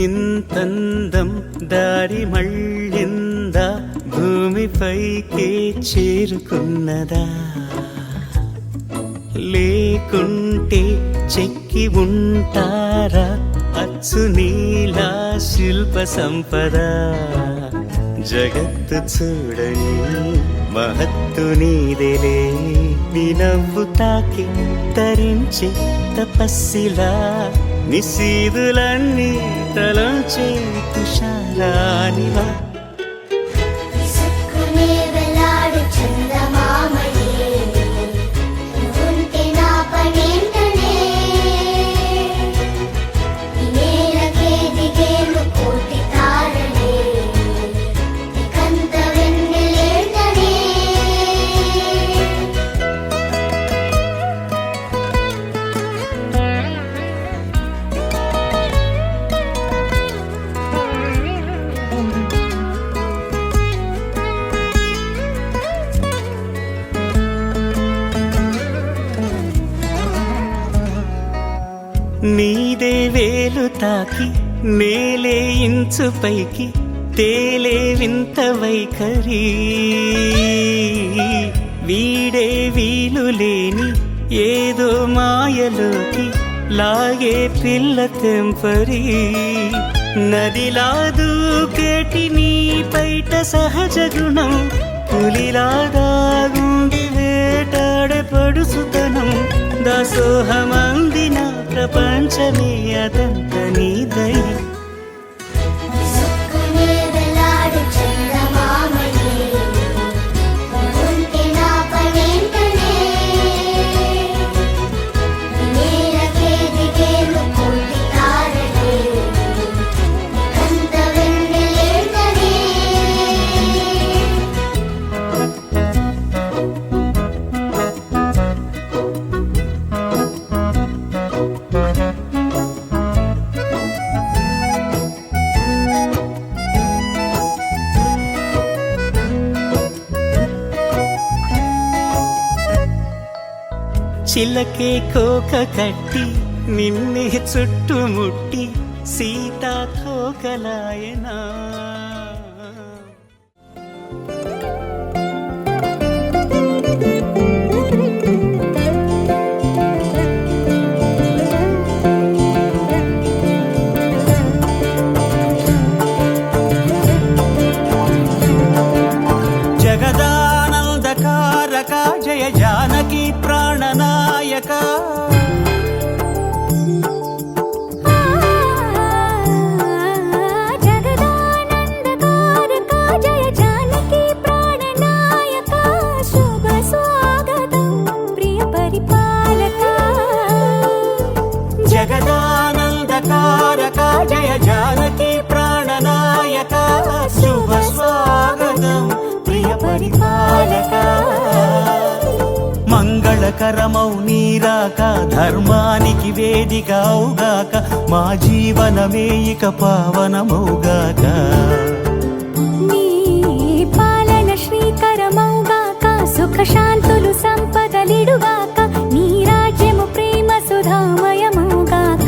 ఇంతందం దారి మళ్ళిందా, భూమిపైకే చేరుకున్నదా? లేకుంటే చెక్కి ఉంటారా అచ్చు నీలా శిల్ప సంపద? జగత్తు చూడని మహత్తు నీదేలే, నీ నవ్వు తాకి తరించే తపస్సిలా, నిశీదులన్నీ తలంచే తుషారానివా. నీదే వేలు తాకి నేలే ఇంచు పైకి తేలే వింత వైఖరి, వీడే వీలు లేని ఏదో మాయలోకి లాగే పిల్ల తెంపరి. నదిలా దూకేటి నీ పైట సహజ గుణం, పులిలాగా గుండి వేటాడే పడుసుతనం, దాసోహమందిన ప్రపంచమే అదంత నీదై. చిలకే కోక కట్టి నిన్నే చుట్టుముట్టి సీతా కోకలాయనా. జగదానందకారక జయ జానకి ప్రాణనాయక, జగదానందకారక జయ జానకి ప్రాణనాయక, శుభ స్వాగతం ప్రియ పరిపాలక. జగదానందకారక జయ జానకి ప్రాణనాయక, శుభ స్వాగతం ప్రియ పరిపాలక. మంగళకరమౌ నీరాక ధర్మానికి వేదికవుగాక, మా జీవనమే ఇక పావనమౌగాక. నీ పాలన శ్రీకరమౌగాక, సుఖ శాంతులు సంపదలిడుగాక, నీ రాజ్యము ప్రేమ సుధామయమౌగాక.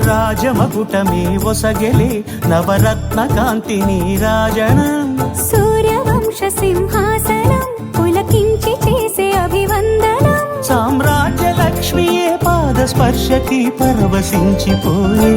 రాజమకుటమే ఒసగెలే నవరత్న కాంతి నీరాజనం, సూర్యవంశ సింహాసనం పులకించి చేసే అభివందనం, సామ్రాజ్య లక్ష్మియే పాద స్పర్శకి పరవశించిపోయే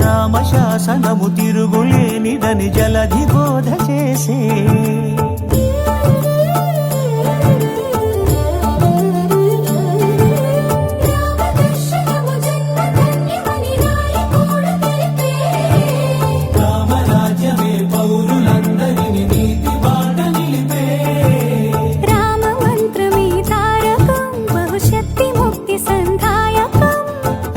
రామశాసనము తిరుగులేనిదని జలధి బోధ చేసే రామరాజ్యమే పౌరులందరినీ నీతి బాట నిలిపే రామ మంత్రమే తారకం బహుశక్తి ముక్తి సంధాయకం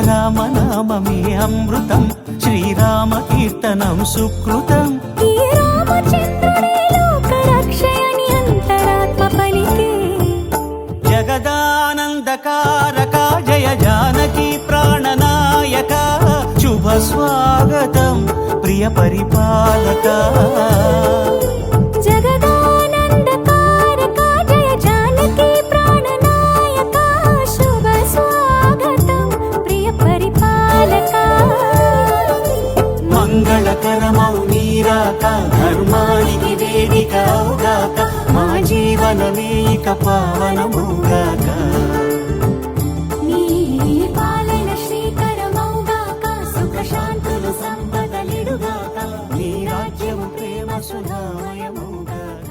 రామనామమే అమృతం శ్రీరామ కీర్తనం సుకృతం ఈ రామచంద్రుడే లోక రక్షయని అంతరాత్మ పలికే జగదానందకారక జయ జానకి ప్రాణనాయక శుభ స్వాగతం ప్రియ పరిపాలక జగదానందకారక జయ జానకి ప్రాణనాయక శుభ స్వాగతం ప్రియ పరిపాలక మంగళకరమౌ నీరాక ధర్మానికి వేదిక అవుగాక మా జీవనమే ఇక పావనముగాక నీ పాలన శ్రీకరమౌగాక సుఖ శాంతులు సంపదలిడుగాక నీ రాజ్యము ప్రేమ సుధామయముగాక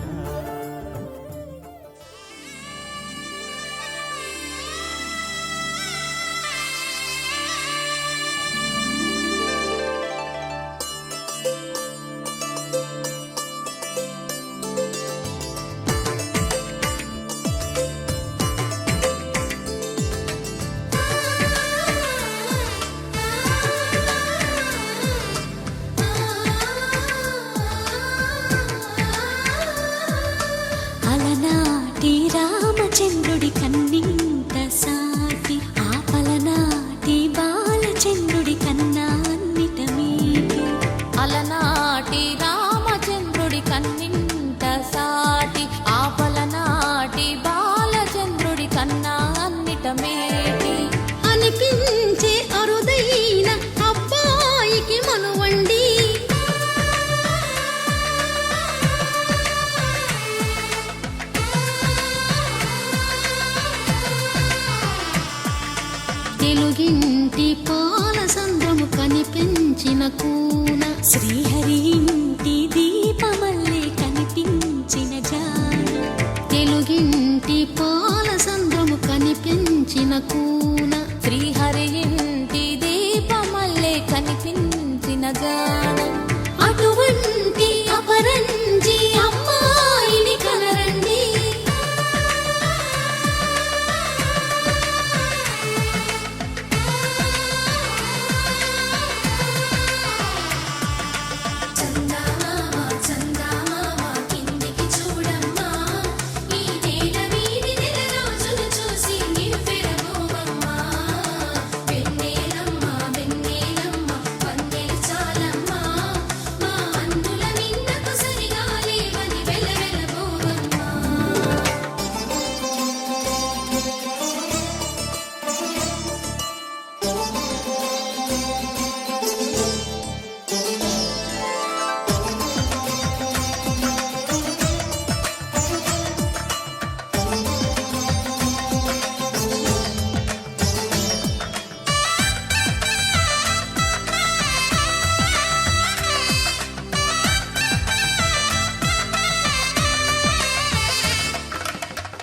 అలనాటి రామచంద్రుడి కన్నింత సాటి ఆపలనాటి బాలచంద్రుడి కన్నా అన్నిట మీటి అలనాటి రామచంద్రుడి కన్నింట సాటి ఆపలనాటి బాలచంద్రుడి కన్నా అన్నిట మేటి అనిపించే అరుదైన అబ్బాయికి మనువండి తెలుగింటి పాలసంద్రము కనిపించిన కూన శ్రీహరి ఇంటి దీపమల్లే కనిపించిన జాన తెలుగింటి పాలసంద్రము కనిపించిన కూన శ్రీహరి ఇంటి దీపమల్లే కనిపించిన జాన అటువంటి అపరంజి అమ్మాయిని కనరండి కిందికి చూడమ్మా ఈ నేల వీడి నెల రోజులు చూసి నివ్వెరబోవమ్మా వెన్నెలమ్మ వెన్నెలమ్మ వందెలు చాలమ్మా మా అందుల నిన్నకు సరిగా లేవని వెలవెలబోవమ్మా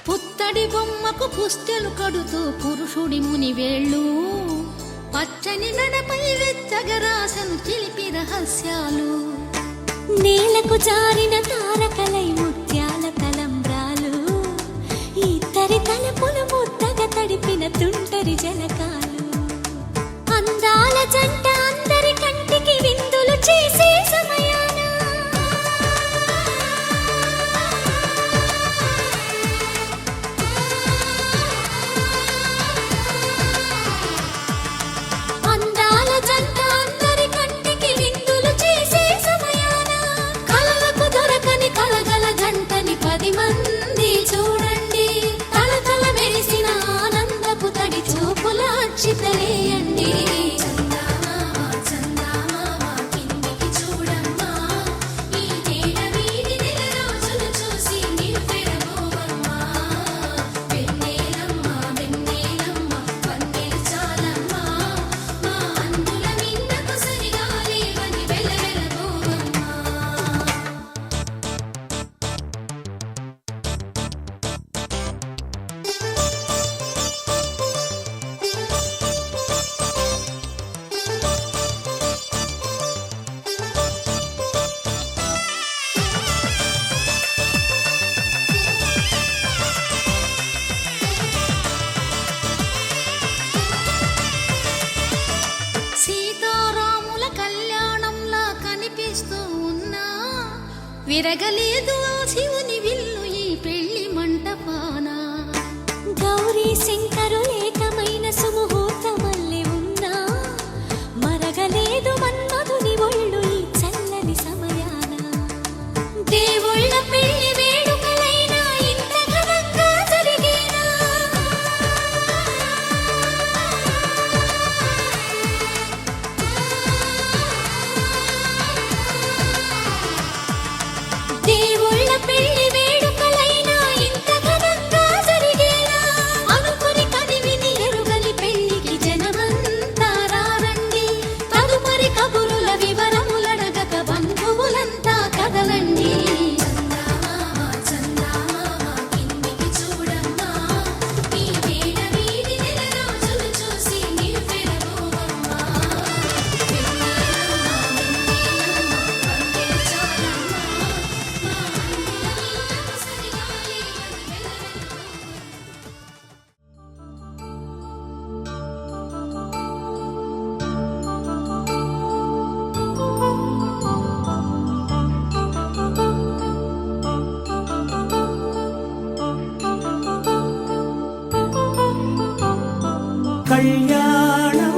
పుత్తడి బొమ్మకు పుస్తెలు కడుతూ పురుషుడి ముని వేళ్ళు పచ్చని నడపై వెచ్చగరాసను చిలిపి రహస్యాలు నేలకు జారిన తారకలై ముత్యాల తలంబ్రాలు కొబ్బరి జలకాలు. అందాల జంట అందరి కంటికి విందులు చేసే సమయాన అందాల జంట అందరి కంటికి విందులు చేసే సమయాన కలలకు దొరకని కలగల జంటని 10 మంది చూడండి. తలతల మెరిసిన ఆనందపు తడి చూపుల అచ్చితలేయండి. సీతారాముల కళ్యాణంలా కనిపిస్తూ ఉన్నా విరగలేదు ఆ శివుని విల్లు ఈ పెళ్లి మంటపాన. గౌరీ శంకరు ఏకమైన సుముహూర్తమల్లె ఉన్నా మరగలేదు మన్మధుని ఒళ్ళు ఈ చల్లని సమయాన. దేవుళ్ళ పెళ్లి వేడుకలైనా ఇంత ఘనంగా జరిగేనా? దేవుళ్ళ పెళ్లి వేడుకలైనా ఇంత ఘనంగా జరిగేనా? అనుకుని కదివిని ఎరుగని పెళ్లికి జనమంతా రారండి. తదుపరి కబురుల వివరములడగక బంధువులంతా కదలండి. కళ్యాణం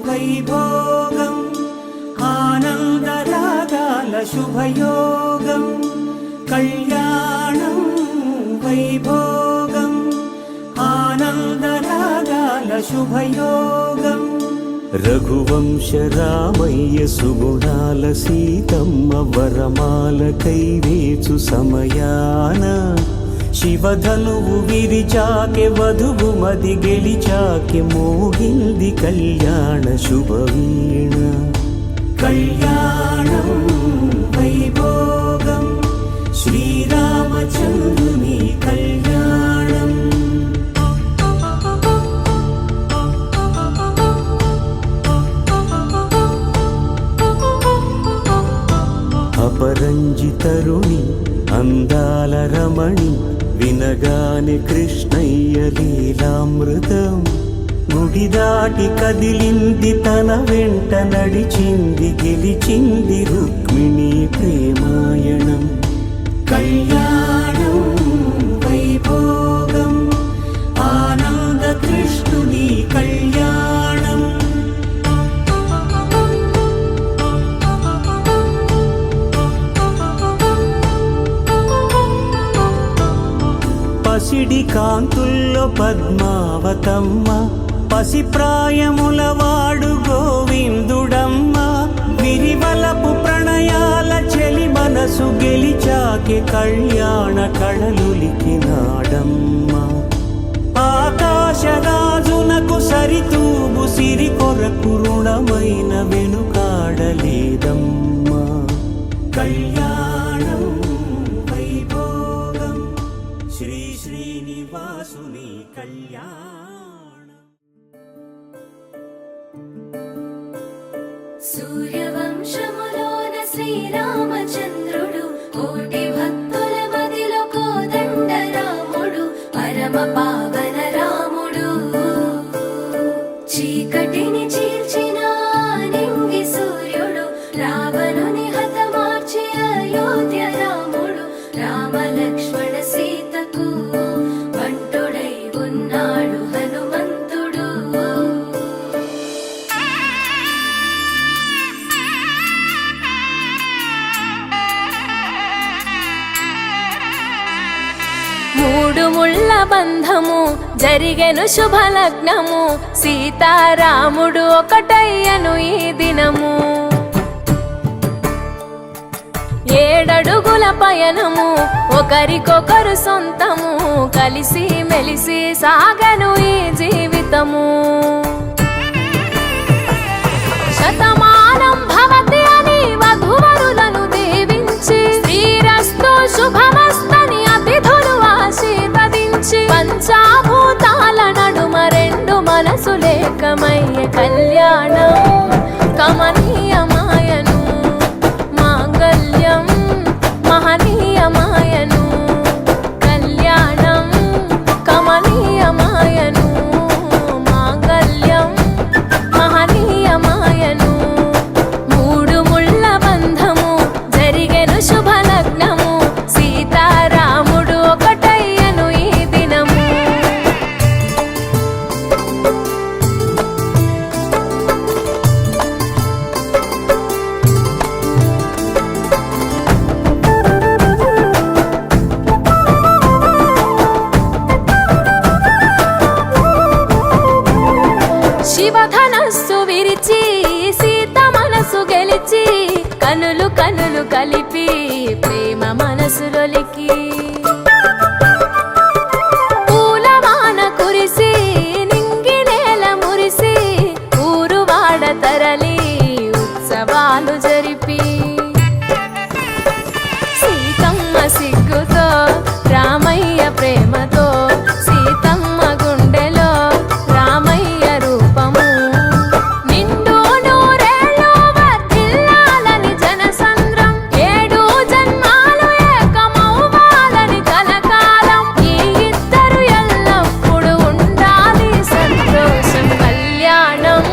వైభోగం ఆనందరాగాల శుభయోగం. కళ్యాణం వైభోగం ఆనందరాగాల శుభయోగం. రఘువంశ రామయ్య సుగుణాల సీతమ్మ వరమాల కైవేచు సమయాన శివధనువు విరిచాకె వధువు మది గెలిచాకె మోగింది కళ్యాణ శుభవీణ. కళ్యాణం వైభోగం శ్రీరామచంద్రుని కళ్యాణం. అపరంజి తరుణి అందాల రమణి వినగానే కృష్ణయ్య లీలామృతం. గుడి దాటి కదిలింది తన వెంట నడిచింది గెలిచింది రుక్మిణి ప్రేమాయణం. కళ్యాణం వైభోగం ఆనంద కృష్ణుని కళ్యాణం. పసిడి కాంతుల్లో పద్మావతమ్మ పసిప్రాయముల వాడు గోవిందుడమ్మ. విరివలపు ప్రణయాల చెలి మనసు గెలిచాకె కళ్యాణ కళలులికినాడమ్మ. ఆకాశరాజునకు సరితూగు సిరి కొరకు రుణమైన వెనుకాడలేదమ్మా. కళ్యాణం వైభోగం శ్రీ శ్రీనివాసుని కళ్యాణం. సూర్యవంశములోన శ్రీరామచంద్రుడు కోటి భక్తుల మదిలో కోదండ రాముడు పరమ పావన రాముడు. మూడు ముళ్ళ బంధము జరిగెను శుభలగ్నము సీతారాముడు ఒకటయ్యను ఈ దినము 7 అడుగుల పయనము ఒకరికొకరు సొంతము కలిసి మెలిసి సాగను ఈ జీవితము శతమానం భవతి అని వధువరులను దీవించి శ్రీరస్తు శుభమస్తని అతిథులు ఆశీర్వదించి పంచాభూతాల నడుమ 2 మనసులేకమయ్య కళ్యాణం కమనీయమాయను మాంగళ్యం మహనీయమాయను కళ్యాణం కమనీయమాయను మాంగళ్యం మహనీయమాయను మూడు ముళ్ళ బంధము జరిగెను శుభలగ్నము సీతారాముడు ఒకటయ్యను ఈ దినము శివధనస్సు విరిచి సీత మనసు గెలిచి కనులు కనులు కలిపి ప్రేమ మనసులొలికి పూలవాన కురిసి నింగి నేల మురిసి ఊరువాడ తరలి ఉత్సవాలు జరిపి సీతమ్మ సిగ్గుతో రామయ్య ప్రేమతో సీతమ్మ గుండెలో రామయ్య రూపము నిండు నూరేళ్ళు వర్ధిల్లాలని జనసంద్రం 7 జన్మాలు ఏకమవ్వాలని కలకాలం ఈ ఇద్దరు ఎల్లప్పుడూ ఉండాలి సంతోషం కళ్యాణం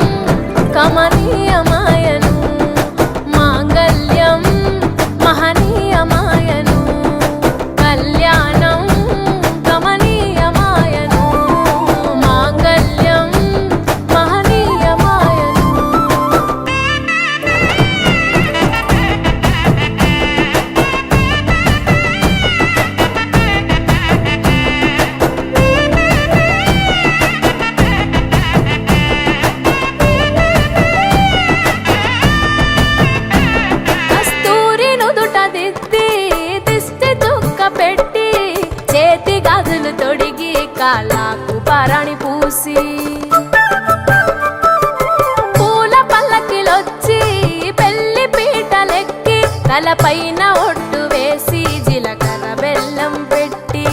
కమనీయమాయను మాంగళ్యం మహనీయమాయను కళ్యాణం కమనీయమాయను మాంగళ్యం మహనీయమాయను కస్తూరి నుదుట దిద్ది దిష్టి చుక్క పెట్టి చేతి గాజులు తొడిగి కాళ్ళకు పరాణి పూసి పూల పల్లకిలొచ్చి పెళ్లి పీటలెక్కి తలపైన ఒట్టు వేసి జీలకర్ర బెల్లం పెట్టి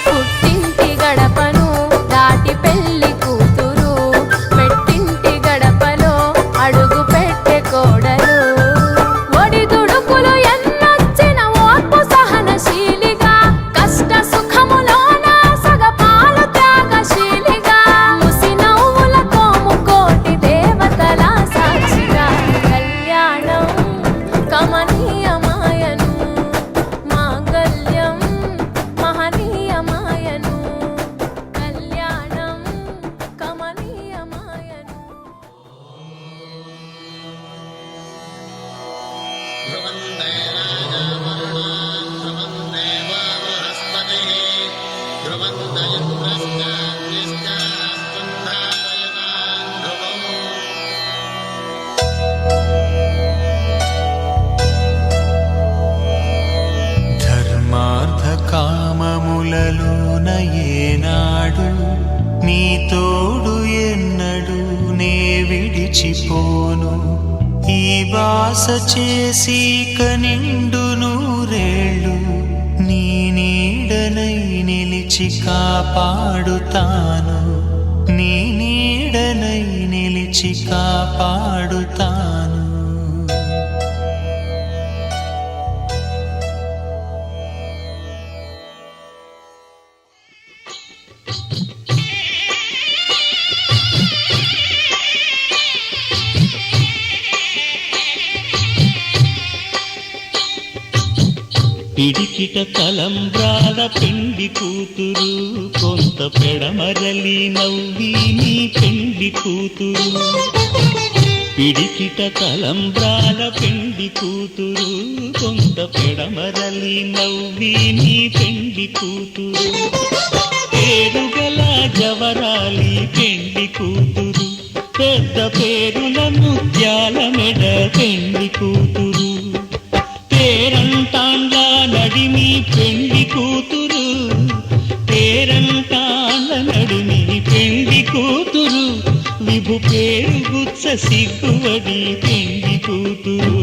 పుట్టింటి గడపను దాటి పెళ్లి కూతురు మెట్టింటి గడపలో అడుగు పెట్టే కోడలు ఒడిదుడుకులు ఎన్నొచ్చిన ఓర్పు సహనశీలిగా కష్ట సుఖములోన సగపాలు త్యాగశీలిగా ముసి నవ్వులతో ముకోటి దేవతల సాక్షిగా కళ్యాణం కమనీయమాయను మాంగళ్యం మహనీయమాయను కళ్యాణం కమనీయమాయను ధర్మార్థ కామములలోన ఏనాడు నీ తోడు ఎన్నడు నే విడిచిపోను ఈ బాస చేసి కనిండు నూరేళ్ళు నీ నీడనై నిలిచి కాపాడుతాను నీ నీడనై నిలిచి కాపాడుతాను పిడికిట తలంబ్రాల పెండి కూతురు కొంత పెడమరలి నవ్వి నీ పెండి కూతురు పిడికిట తలంబ్రాల పెండి కూతురు కొంత పెడమరలి నవ్వి నీ పెండి కూతురు పేరుగల జవరాలి పెండి కూతురు పెద్ద పేరుల ముత్యాల మెడ పెండి కూతురు పేరంటాండ్ల నడిమి పెండి కూతురు పేరంటాండ్ల నడిమి పెండి కూతురు విభు పేరు గుచ్చ సిగ్గువడి పెండి కూతురు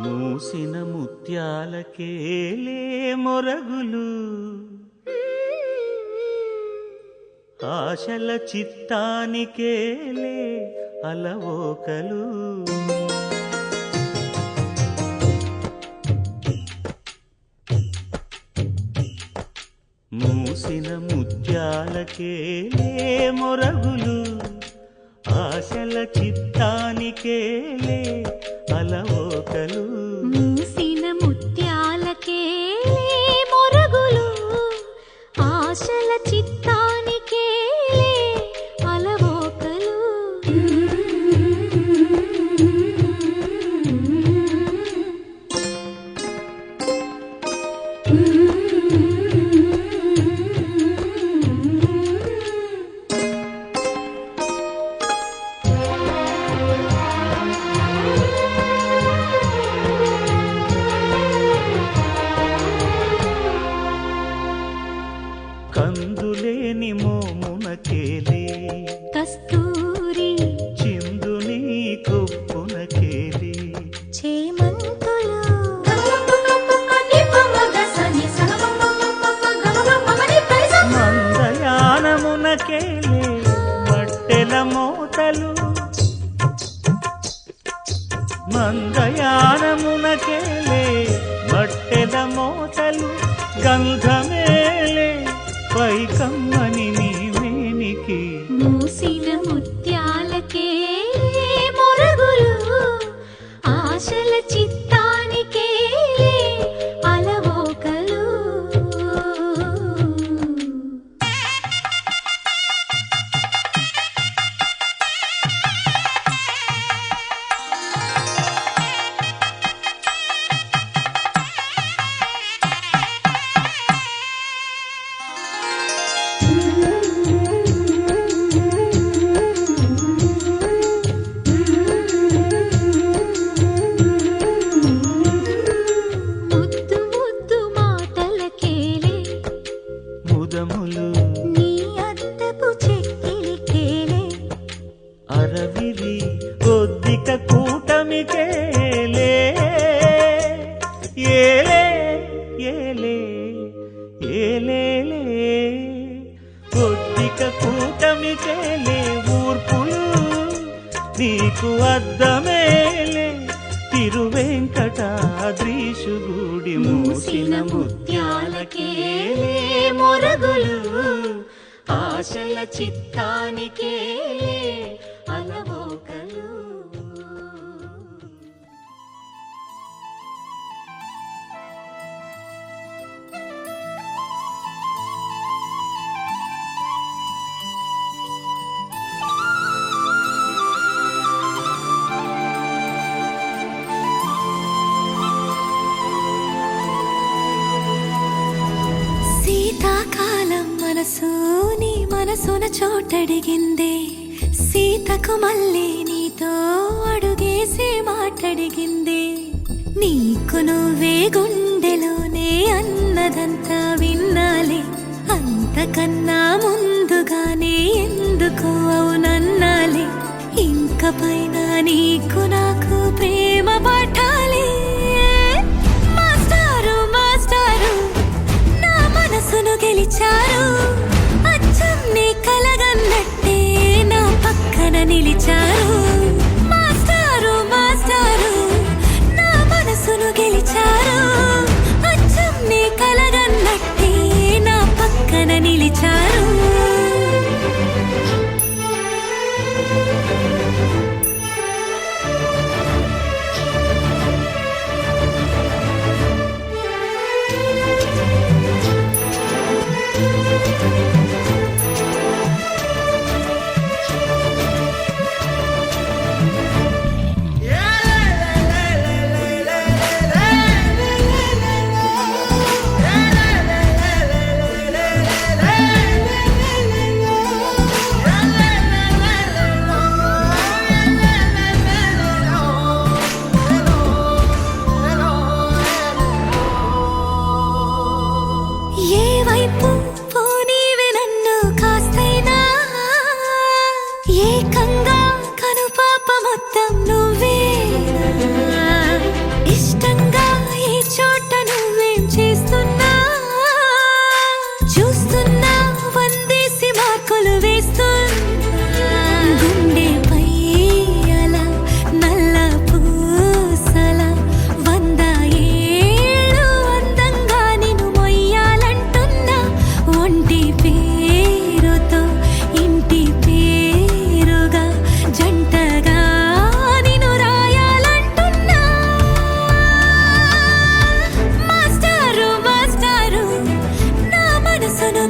మూసిన ముత్యాలకేలే మొరగులు ఆశల చిత్తానికేలే అలవోకలు మూసిన ముత్యాలకేలే మొరగులు ఆశల చిత్తానికేలే అలవోకలు మూసిన ముత్యాలకే మొరగులు ఆశల చిత్తానికే అలవోకలు కందులేని మోమునకేలే కస్తూరి చిందుని కొప్పునకేలే చేమంతులు మందయానమునకేలే మట్టెల మోతలు మందయానమునకేలే మట్టెల మోతలు గంధమేలే పైకమ్మని నీ మేనికి మూసిన ముత్యాలకే మొరగులు ఆశల చిత్తానికే అలవోకలు ముద్దు ముద్దు మాటలకేలే ముదములు నీ అద్దపు చెక్కిలికేలే అరవిరి కొద్దిక కూటమికేలే ఏలే ఏలే ఏలేలే కొద్దిక కూటమికేలే ఊర్పులు నీకు అద్దమేలే తిరువెంకటాద్రీశుగుడి మూసిన ముత్యాలకేలే మొరగులు ఆశల చిత్తానికేలే అలవోకలు శీతాకాలం మనసు నీ మనసున చోటడిగిందే సీతకు మళ్ళీ నీతో అడుగేసి మాటడిగిందే నీకు నువ్వే గుండెలోనే అన్నదంతా విన్నాలే అంతకన్నా ముందుగానే ఎందుకు అవునన్నాలే ఇంక పైన నీకు నాకు ప్రేమ పాఠాలే మాస్టారు మాస్టారు నా మనసును గెలిచారు అచ్చం నీ కలగన్నట్టే నా పక్కన నిలిచారు మాస్టారు మాస్టారు నా మనసును గెలిచారు అచ్చం నీ కలగన్నట్టే నా పక్కన నిలిచారు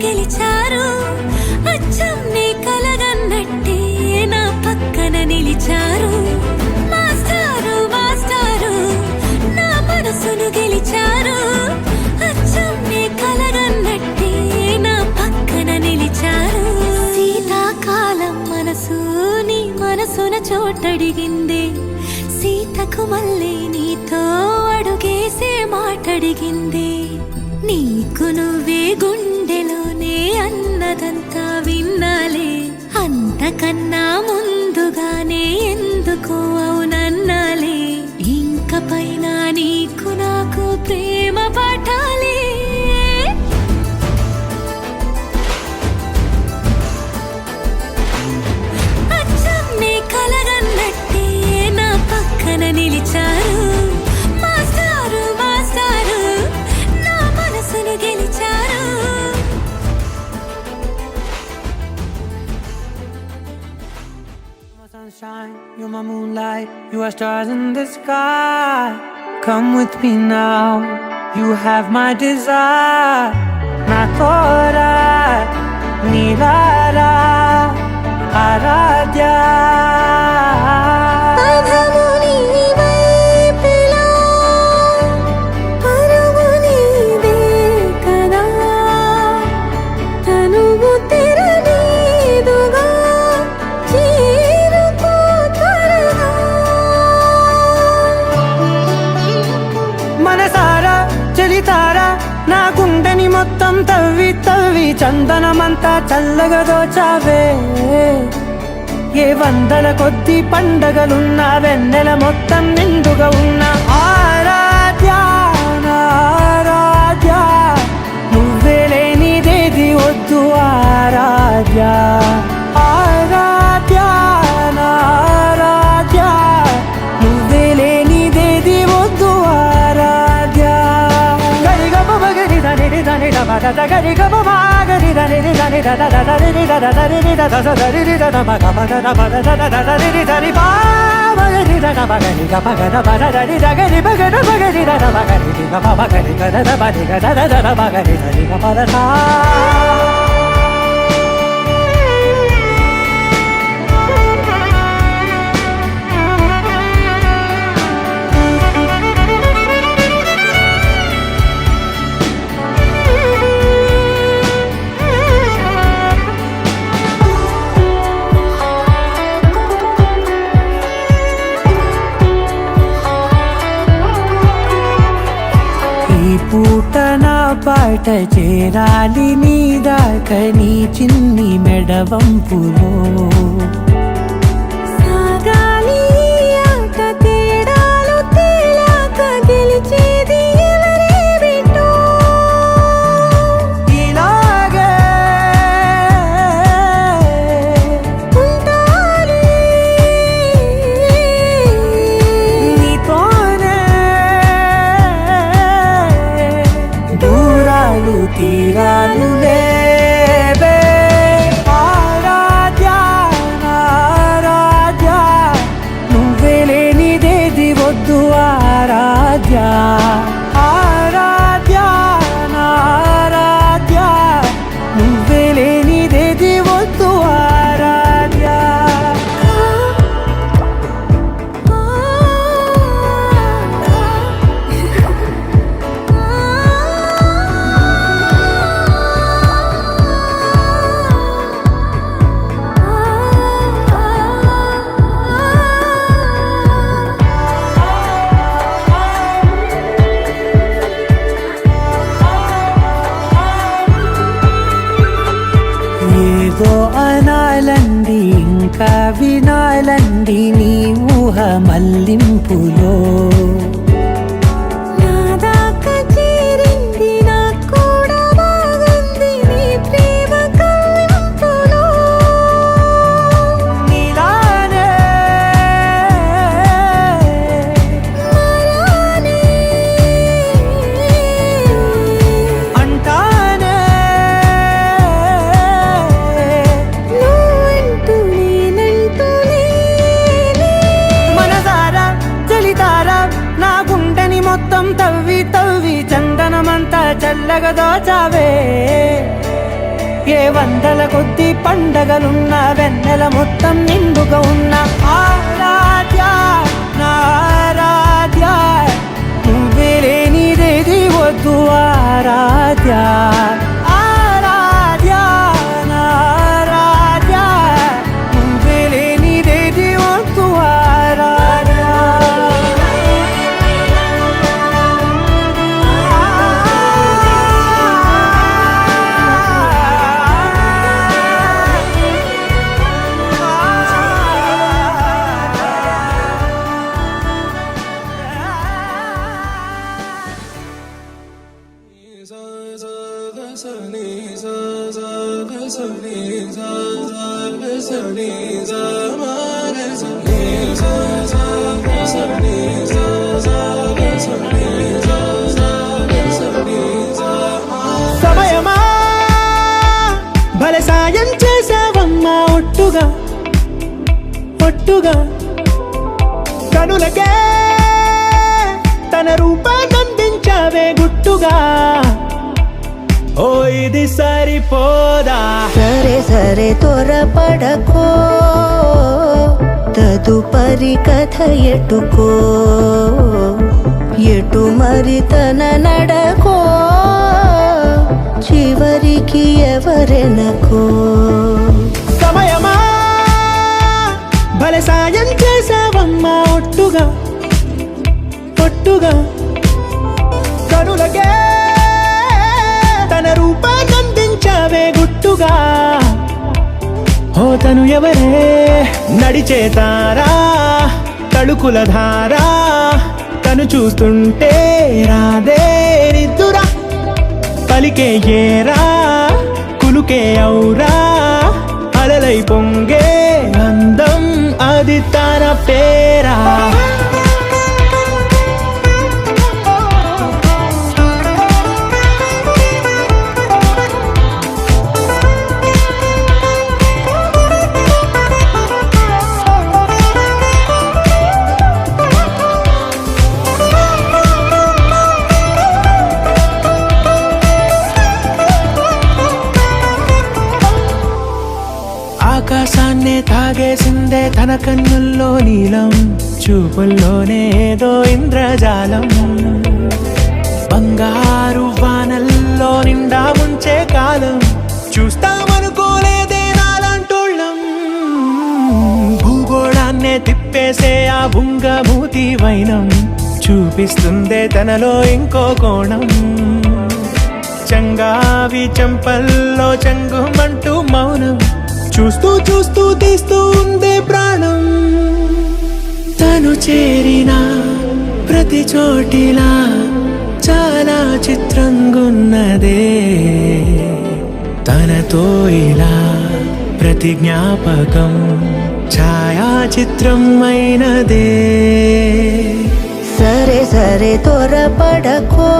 గెలిచారు అచ్చం నీ కలగన్నట్టే నా పక్కన నిలిచారు మాస్టారు మాస్టారు నా మనసును గెలిచారు అచ్చం నీ కలగన్నట్టే నా పక్కన నిలిచారు శీతాకాలం మనసు నీ మనసున చోటడిగింది సీతకు మళ్ళీ నీతో అడుగేసే మాటడిగింది నీకు నువ్వే గుండెలోనే అన్నదంతా విన్నాలే అంతకన్నా ముందుగానే ఎందుకో అవునన్నాలే ఇంక పైన నీకు నాకు ప్రేమ పాఠాలే అచ్చం నీ కలగన్నట్టే నా పక్కన నిలిచారు మాస్టారు మాస్టారు నా మనసును గెలిచారు Sunshine, you're my moonlight, you are stars in the sky. Come with me now, you have my desire. Na tora, nilara, aradya. పదము నీవైపులా, పరుగు నీదే కదా, తనువు తెరనీదుగా, చేరుకో త్వరగా. మనసారా చలితారా నా గుండెని మొత్తం తవ్వి తవ్వి చందనమంతా చల్లగా దోచావే ఏ వందల కొద్ది పండగలున్నా వెన్నెల మొత్తం నిండుగా ఉన్న ఆరాధ్య నా ఆరాధ్య నువ్వే లేనిదేది వద్దు ఆరాధ్య ఆరాధ్య నా ఆరాధ్య నువ్వే లేనిదేది వద్దు ఆరాధ్య గరిగమ మగరి దని దని దమ దద గరిగమ మాగరి దని దని దద దద రి దద దరి రి దద దరి రి దద మగ మగ దమ దద దద రి దని బా మగరి దద మగరి గ మగ దమ దరి దగరి మగ మగరి దద మగరి రి గ మగరి గ దద మగరి గ దద దద మగరి దరి గ మద సా ఈ పూట నా పాట చేరాలి నీ దాకా నీ చిన్ని మెడవంపులో సాగాలి ఆట తేడాలు తేలాక గెలిచేది ఎవరే బిడ్డో ఇలాగే ఉంటాలి నీతోనే దూరాలు తీరాలు లేవే ఆరాధ్య నా ఆరాధ్య నువ్వే లేనిదేది వద్దు ఆరాధ్య ఆరాధ్య నా ఆరాధ్య నువ్వే లేనిదేది వద్దు ఆరాధ్య ఏదో అనాలండి ఇంకా వినాలండి నీ ఊహ మల్లింపులో నా దాకా చేరింది నాకు కూడా బాగుంది నీ ప్రేమ కవింపులో నీలానే మరానే అంటానే నువ్వంటూ నేనంటూ లేనే మనసారా చలితారా నా గుండెని మొత్తం తవ్వి తవ్వి చందనమంతా చల్లగా దోచావే ఏ వందల కొద్ది పండగలున్న వెన్నెల మొత్తం నిండుగా ఉన్న ఆరాధ్య నా ఆరాధ్య నువ్వే లేనిదేది వద్దు ఆరాధ్య ఆరాధ్య నా ఆరాధ్య నువ్వే లేనిదేది వద్దు ఆరాధ్య సమయమా భలే సాయం చేసావమ్మా ఒట్టుగా ఒట్టుగా కనులకే తన రూపాన్నందించావే గుట్టుగా ఓ ఇది సరిపోదా సరే సరే త్వరపడకో తదుపరి కథ ఎటుకో ఎటు మరి తన నడకో చివరికి ఎవరెనకో సమయమా భలే సాయం చేసావమ్మా ఒట్టుగా ఒట్టుగా కనులకే తన రూపాన్నందించావే గుట్టుగా ఓ తను ఎవరే నడిచే తారా తడుకుల ధారా తను చూస్తుంటే రాదే నిద్దురా పలికే ఏరా కులుకే ఔరా అలలై పొంగే అందం అది తన పేరా ఆకాశాన్నే తాగేసిందే తన కన్నుల్లో నీలం చూపుల్లోనే ఏదో ఇంద్రజాలం బంగారు వానల్లో నిండా ఉంచే కాలం చూస్తామనుకోలేదే నాలాంటోళ్ళం భూగోళాన్నే తిప్పేసే ఆ బుంగమూతి వైనం చూపిస్తుందే తనలో ఇంకో కోణం చంగావి చెంపల్లో చంగుమంటూ మౌనం చూస్తూ చూస్తూ తీస్తూ ఉందే ప్రాణం తను చేరిన ప్రతి చోటిలా చాలా చిత్రంగున్నదే తనతో ఇలా ప్రతి జ్ఞాపకం ఛాయాచిత్రం అయినదే సరే సరే త్వరపడకో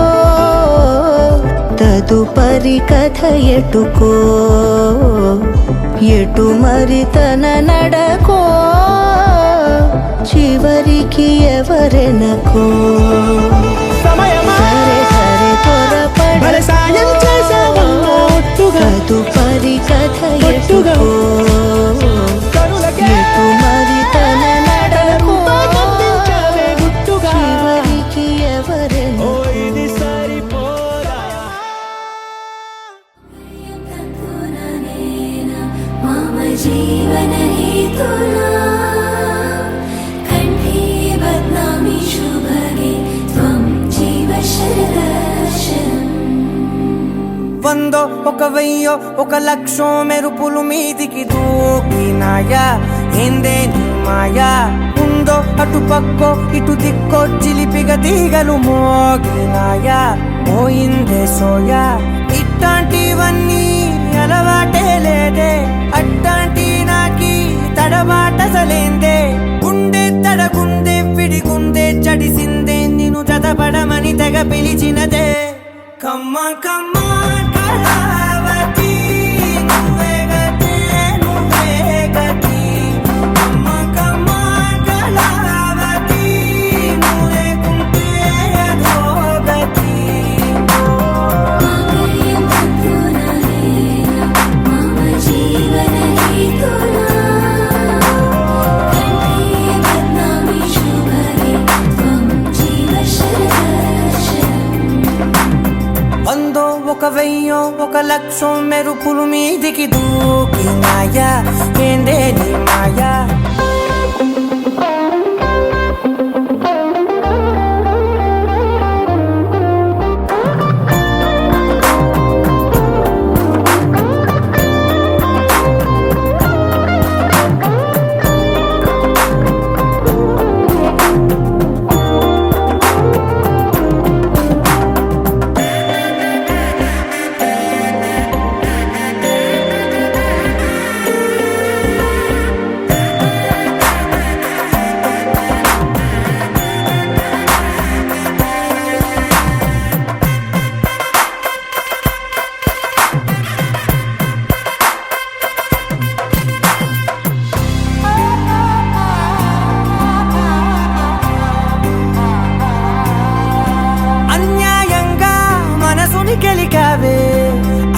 తదుపరి కథ ఎటుకో ఎటు మరి తన నడకో చివరికి ఎవరెనకో సమయమా సరే సరే భలే సాయం చేసావమ్మా ఒట్టుగా తదుపరి కథ ఒట్టుగా ఎటుకో కనులకే ఎటు మరి తన నడకో రూపాన్నందించావే గుట్టుగా చివరికి ఓ ఎవరెనకో ఇది సరిపోదా మమ జీవన హేతునా కంఠే బధ్నామి శుభగే త్వం జీవ శరదర్శనం వందో ఒక వెయ్యో ఒక లక్షో మెరుపులు మీదికి దూకినాయా ఏందే నీ మాయా ఉందో అటు పక్కో ఇటు దిక్కో చిలిపిగ తీగలు మోగినాయా పోయిందే సోయా ఇట్లాంటివన్నీ అలవాటే లేదే అట్టాంటి నాకి తడబాటసలేందే గుండె తడగుందే విడిగుందే చడిసిందే నిన్ను జతపడమని తెగ పిలిచినదే కమ్మ కమ్మ కళావతి నువ్వే గతే నువ్వే గతి కమ్మ కమ్మ కళావతి నువ్వే కుంటే అదో గతి మాంగళ్యం తంతునా వెయ్యో ఒక లక్షం మెరుపులు మీదికి దూకినాయా ఏందే నీ మాయా గెలికావే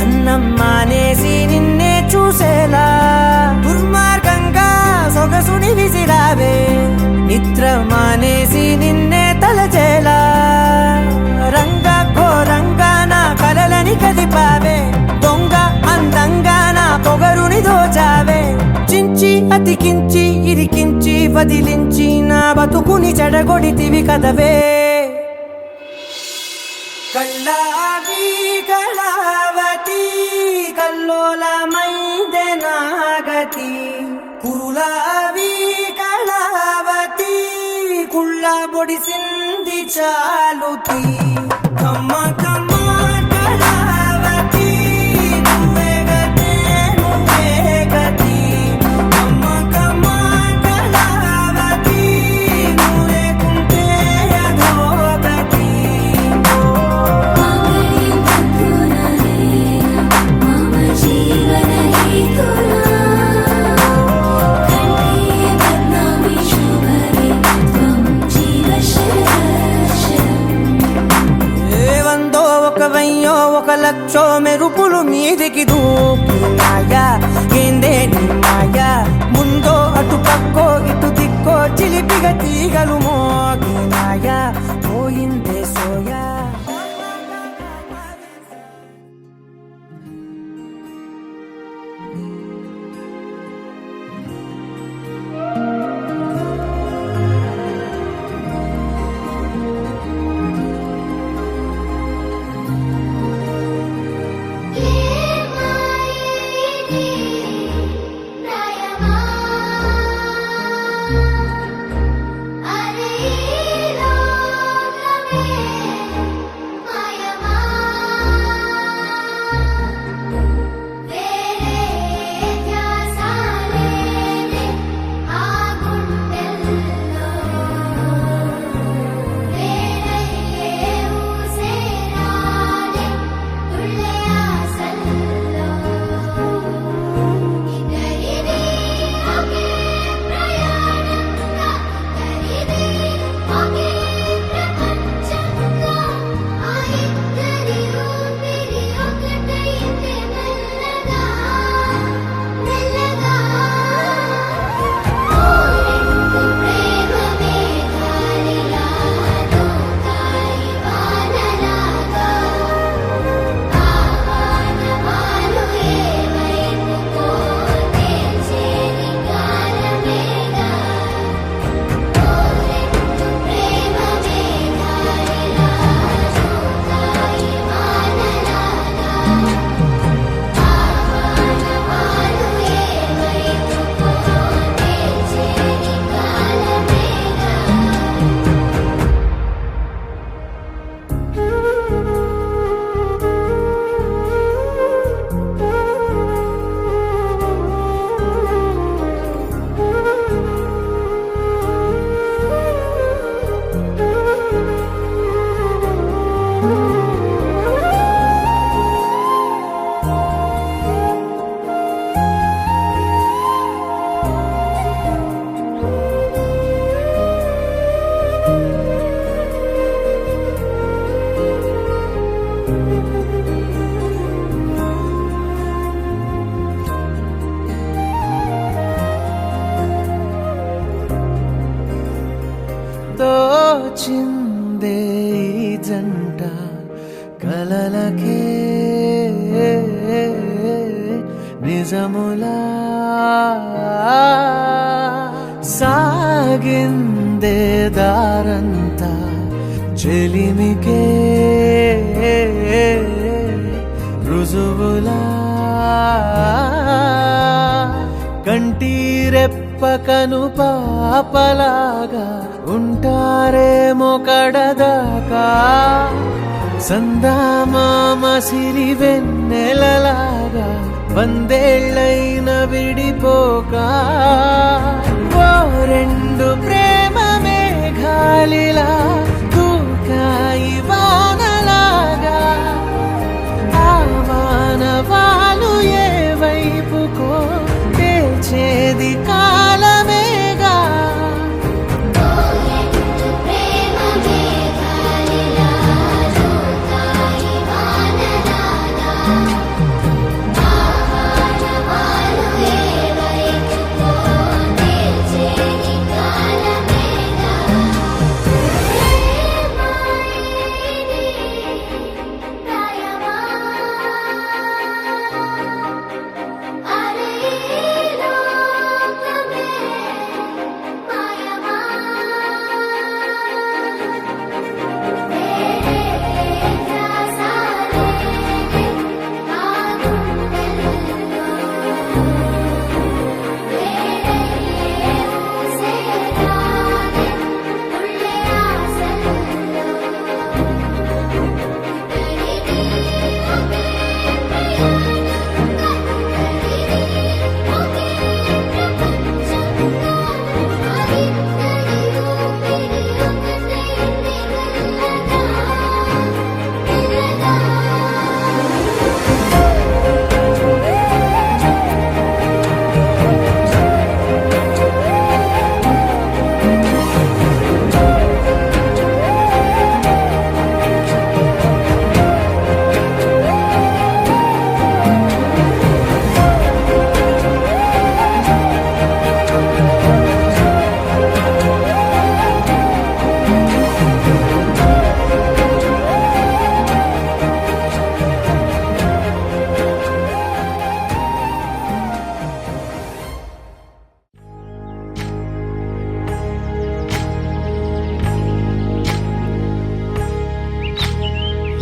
అన్నం మానేసి నిన్నే చూసేలా దుర్మార్గంగా సొగసుని విసిరావే నిద్ర మానేసి నిన్నే తలచేలా రంగా ఘోరంగా నా కలలని కదిపావే దొంగ అందంగా నా పొగరుని దోచావే చించి అతికించి ఇరికించి వదిలించి నా బతుకుని చెడగొడితివి కదవే కళ్ళావి కళావతి కల్లోలమైందే నాగతి కురులావి కళావతి కుళ్ళ బొడిసింది చాలుతి కమ్మ కమ్మ కళావతి నువ్వే గతే నువ్వే గతి కమ్మ కమ్మ కళావతి నువ్వు లేకుంటే అధోగతి ఒక లక్షో మెరుపులు మీదికి దూకినాయా ఏందే నీ మాయా ముందో అటు పక్కో ఇటు దిక్కో చిలిపిగా తీగలు మోగినాయా పోయిందే సోయా తోచిందే జంట కలలకే నిజములా సాగిందే దారంతా చెలిమికే రుజువులా కంటిరెప్పకను పాపలాగా ఉంటారేమో కడదాకా సందామామ సిరి వెన్నెలలాగా వందేళ్ళైన విడిపోక ఓ రెండు ప్రేమ మేఘాలిలా దూకాయి వానలాగా ఆ వానవాలు ఏ వైపుకో తేల్చేది కాలమేగా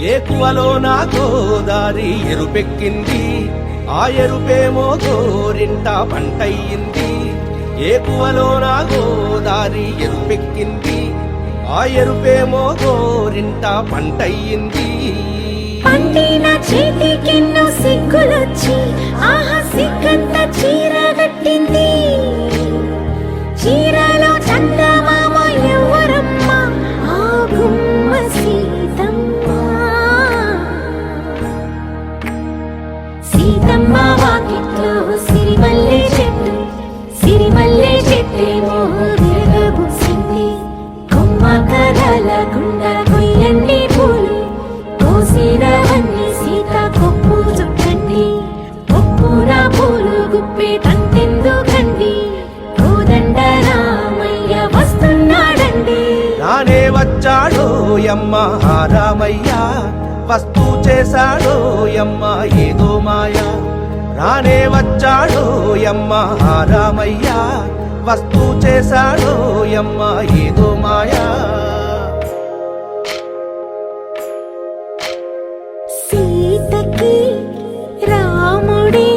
ఏకువలో నా గోదారి ఎరుపెక్కింది ఆ ఎరుపేమో గోరింట పంటయ్యింది ఏకువలో నా గోదారి ఎరుపెక్కింది ఆ ఎరుపేమో గోరింట పంటయ్యింది పండిన చేతికెన్నో సిగ్గులొచ్చి ఆహా సిగ్గంత చీరగట్టింది చీరలో చందమామ ఎవరమ్మ ఆ గుమ్మ సీతమ్మ సీతమ్మ వాకిట్లో సిరిమల్లె చెట్టేమో విరగబూసింది కొమ్మ కదలకుండా కొయ్యండి పూలు కోసిరవన్నీ సీత కొప్పు చుట్టండి కొప్పున పూలు గుప్పే తంతెందుకండి కోదండ రామయ్య వస్తున్నాడండి నానే వచ్చాడో యమ్మ రామయ్య వస్తూ చేశాడో యమ్మ ఏదో మాయ రానే వచ్చాడో యమ్మ రామయ్య వస్తూ చేశాడో యమ్మ ఏదో మాయా సీతకి రాముడే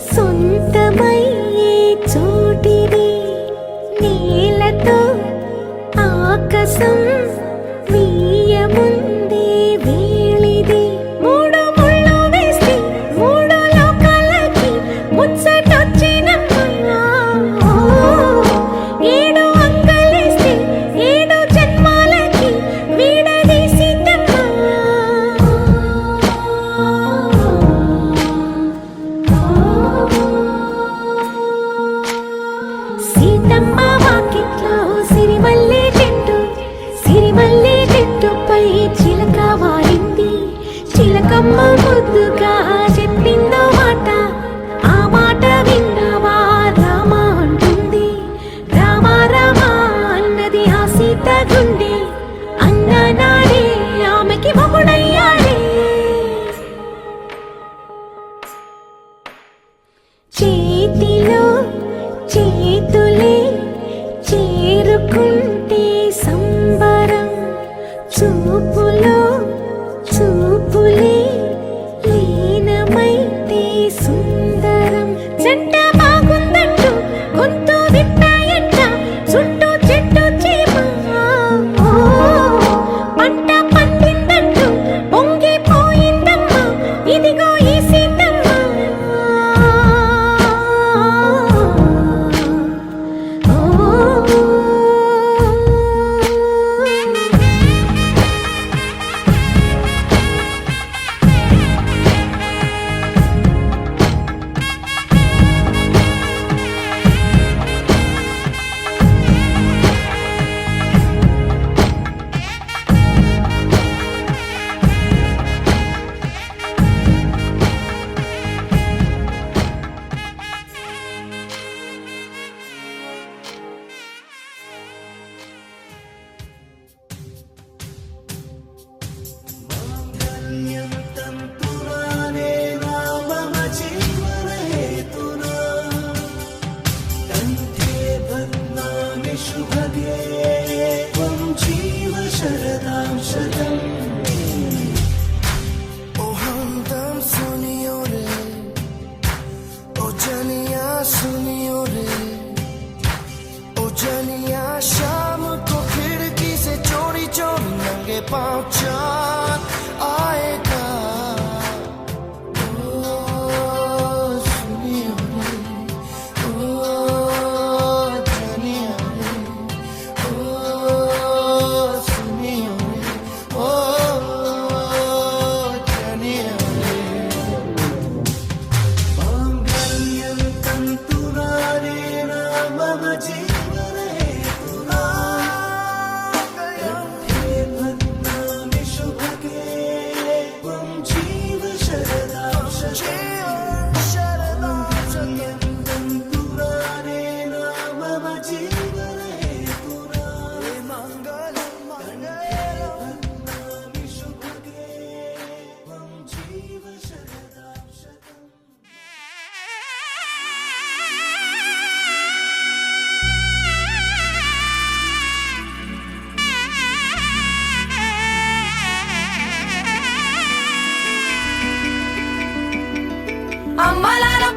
సొంతమయ్యే చోటిది నేలతో ఆకాశం వీయముందే వేళిది మూడు ముళ్ళు వేస్తే మూడు లోకాలకి ముచ్చటొచ్చినమ్మా ఏడు అంకలేస్తే ఏడు జన్మాలకి వీడదీసిద్దమ్మా సీతమ్మ వాకిట్లో సిరిమల్లె చెట్టు సిరి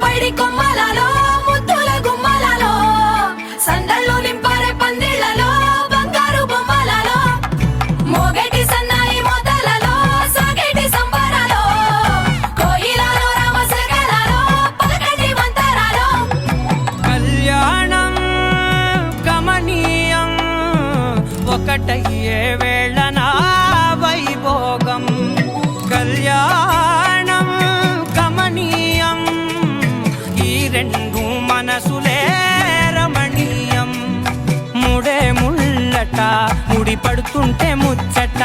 పైడి కొమ్మలలో ముద్దుల గుమ్మలలో సందళ్ళు నింపారే పందిళ్లలో బంగారు బొమ్మలలో మోగేటి సన్నాయి మోతలలో సాగేటి సంబరాలో కోయిలలో రామశకలలో పలకటి మంతరాలో కళ్యాణం గమనీయం ఒకటయ్యే వేళ నా వైభోగం కళ్యాణం గమనీయం ఈ రెండు మనసులే రమణీయం ముడే ముళ్ళట ముడి పడుతుంటే ముచ్చట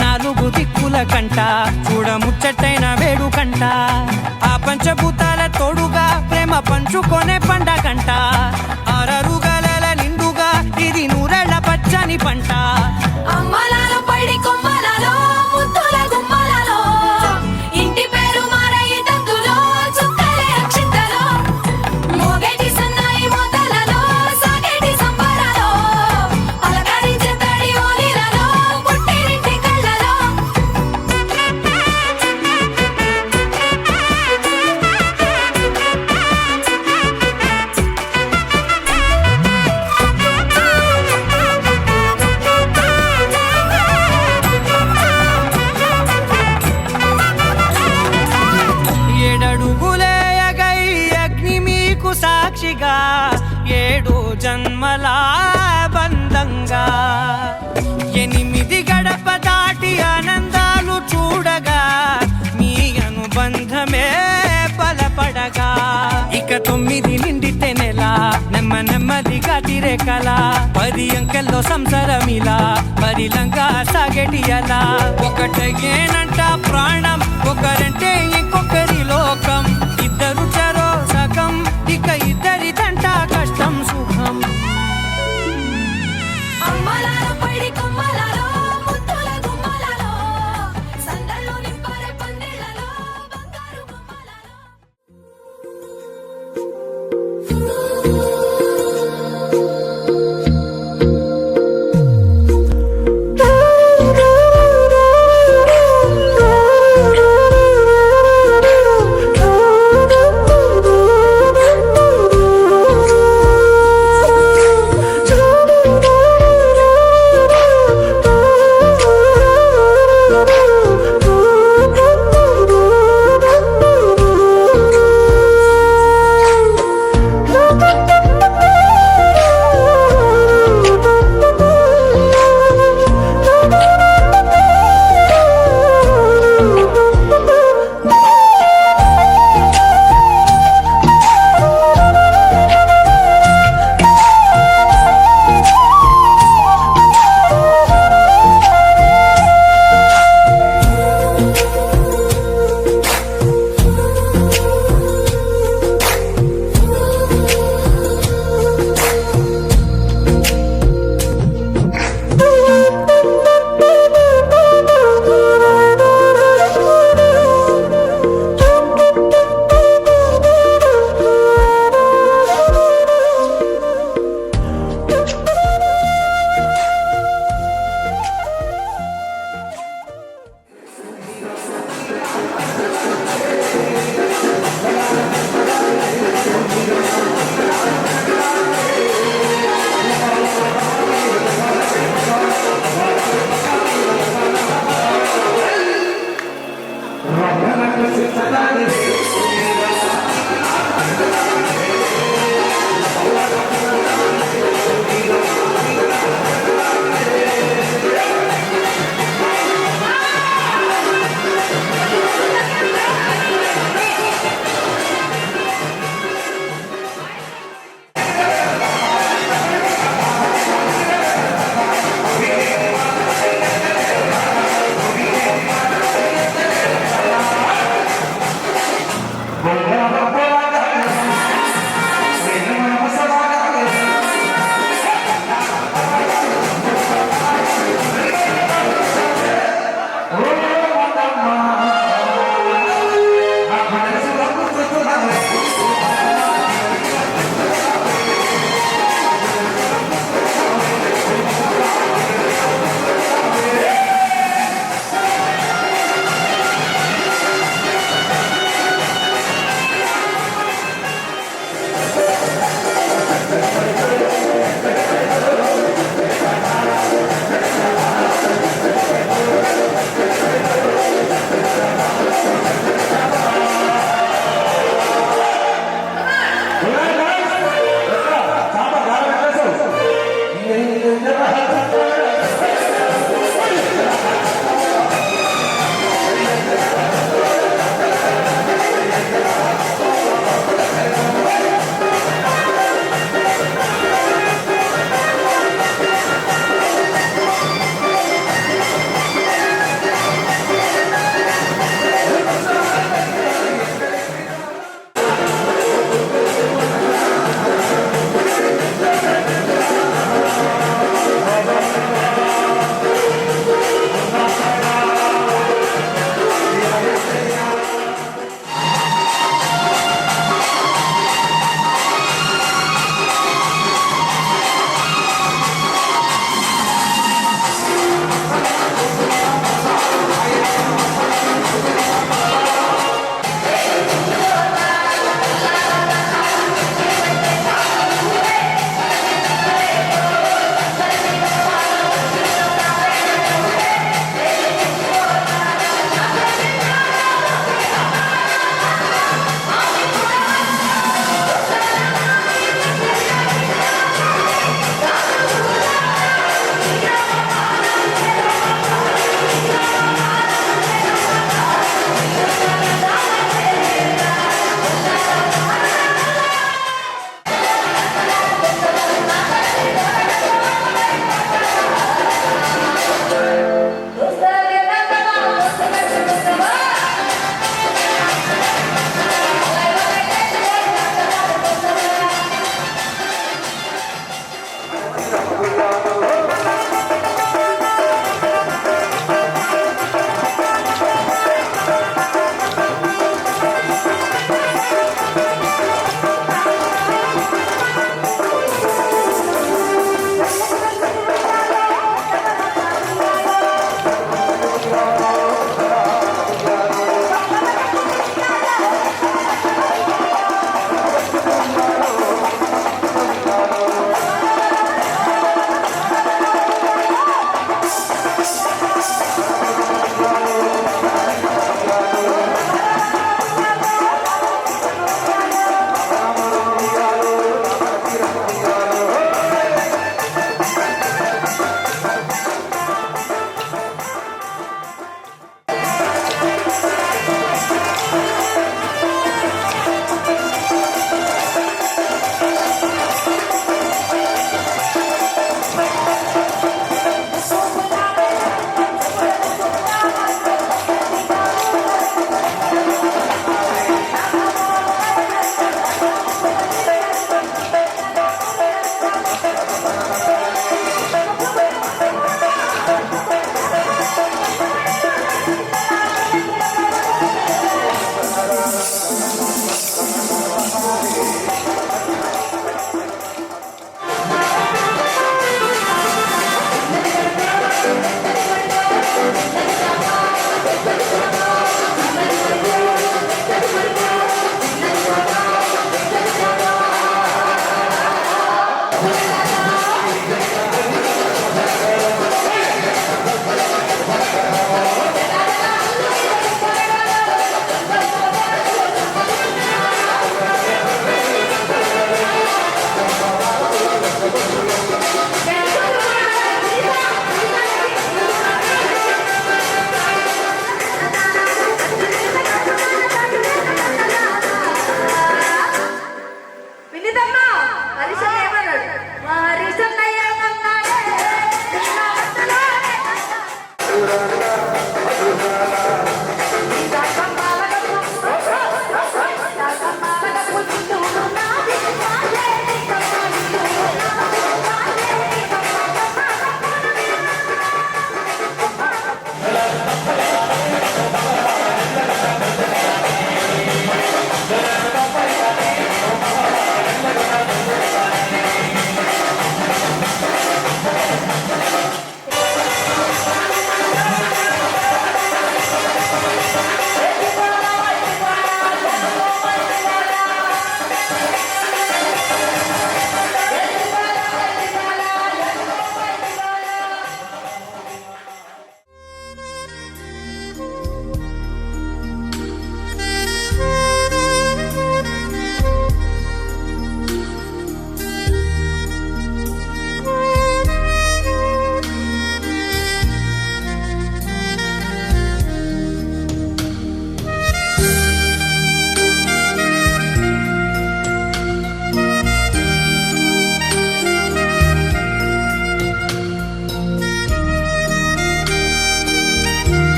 నాలుగు దిక్కుల కంట చూడ ముచ్చటైన వేడుకంట ఆ పంచభూతాల తోడుగా ప్రేమ పంచుకొనే పండగంట ఆరరుగల నిండుగా ఇది నూరెళ్ళ పచ్చని పంట అమ్మలాలో పైడి కొమ్మలలో ముద్దుల గుమ్మలలో ఇంటి పేరు మారయి తంతులో చుక్కలే అక్షింతలో మోగేటి సన్నాయి మోతలలో సాగేటి సంబరాలో పలకరించే తడి ఓలిలలో పుట్టినింటి కళ్ళలో ఏడడుగులే ఎగై అగ్ని మీకు సాక్షిగా ఏడు జన్మల బంధంగా ఎనిమిది గడప దాటి ఆనందాలు చూడగా మీ అనుబంధమే బలపడగా ఇక 9 నిండితే నెల నెమ్మదిగా తిరేకల 10 అంకెల్లో సంసారమిలా పరిలంగా సాగేటి అలా ఒకటేనంట ప్రాణం ఒకరంటే ఇంకొకరి లోకం ఇద్దరు చరో సగం ఇక ఇద్దరిదంట కష్టం సుఖం అమ్మలాలో పైడి కొమ్మలలో ముద్దుల గుమ్మలలో సందళ్ళు నింపారే పందిళ్లలో బంగారు బొమ్మలలో